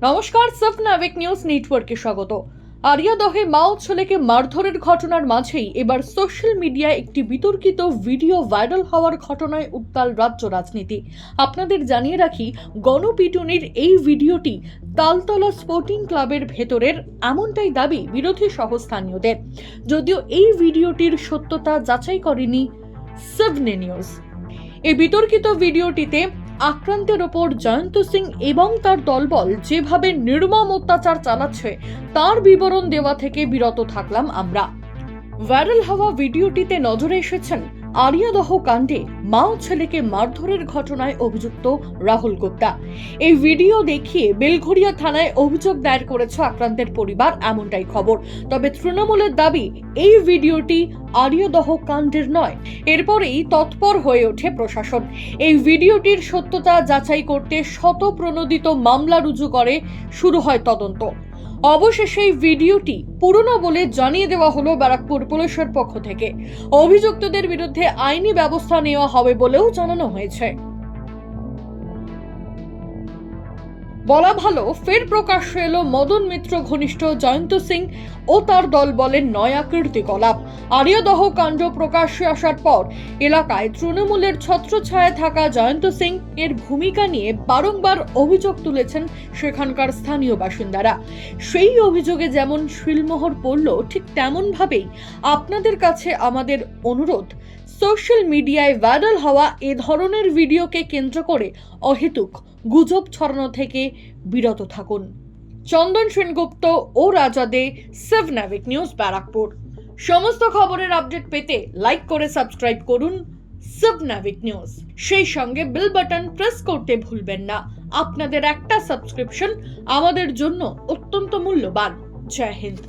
নমস্কার, সাবনাভিক নিউজ নেটওয়ার্কে স্বাগত। আরিয়াদহে মা ও ছেলেকে মারধরের ঘটনার মাঝেই এবার সোশ্যাল মিডিয়ায় একটি বিতর্কিত ভিডিও ভাইরাল হওয়ার ঘটনায় উত্তাল রাজ্য রাজনীতি। আপনাদের জানিয়ে রাখি, গণপিটুনির এই ভিডিওটি তালতলা স্পোর্টিং ক্লাবের ভেতরের, এমনটাই দাবি বিরোধী সহ স্থানীয়দের। যদিও এই ভিডিওটির সত্যতা যাচাই করেনি সাবনে নিউজ। এই বিতর্কিত ভিডিওটিতে আক্রান্তের ওপর জয়ন্ত সিং এবং তার দলবল যেভাবে নির্মম অত্যাচার চালাচ্ছে তার বিবরণ দেওয়া থেকে বিরত থাকলাম আমরা। ভাইরাল হওয়া ভিডিওটিতে নজরে এসেছেন আরিয়াদহ কাণ্ডে মা ও ছেলেকে মারধরের ঘটনায় অভিযুক্ত রাহুল গুপ্তা। এই ভিডিও দেখিয়ে বেলঘরিয়া থানায় অভিযোগ দায়ের করেছে আক্রান্তের পরিবার, এমনটাই খবর। তবে তৃণমূলের দাবি এই ভিডিওটি আরিয়াদহ কাণ্ডের নয়। এরপরেই তৎপর হয়ে ওঠে প্রশাসন। এই ভিডিওটির সত্যতা যাচাই করতে শতপ্রণোদিত মামলা রুজু করে শুরু হয় তদন্ত। অবশেষে এই ভিডিওটি পুরনো বলে জানিয়ে দেওয়া হলো ব্যারাকপুর পুলিশের পক্ষ থেকে। অভিযুক্তদের বিরুদ্ধে আইনি ব্যবস্থা নেওয়া হবে বলেও জানানো হয়েছে। বলা ভালো, ফের প্রকাশ্যে এলো মদন মিত্র ঘনিষ্ঠ জয়ন্ত সিং ও তার দলবলের নয়া কীর্তিকলাপ। আরিয়াদহ কাণ্ড প্রকাশ্যে আসার পর এলাকায় তৃণমূলের ছত্রছায়ায় থাকা জয়ন্ত সিং এর ভূমিকা নিয়ে বারংবার অভিযোগ তুলেছেন সেখানকার স্থানীয় বাসিন্দারা। সেই অভিযোগে যেমন শিলমোহর পড়ল, ঠিক তেমন ভাবেই আপনাদের কাছে আমাদের অনুরোধ, সোশ্যাল মিডিয়ায় ভাইরাল হওয়া এ ধরনের ভিডিওকে কেন্দ্র করে অহেতুক গুজব ছড়ানো থেকে বিরত থাকুন। চন্দন সেনগুপ্ত ও রাজা দে, সাবনাভিক নিউজ, ব্যারাকপুর। সমস্ত খবরের আপডেট পেতে লাইক করে সাবস্ক্রাইব করুন সাবনাভিক নিউজ। সেই সঙ্গে বেল বাটন প্রেস করতে ভুলবেন না। আপনাদের একটা সাবস্ক্রিপশন আমাদের জন্য অত্যন্ত মূল্যবান। জয় হিন্দ।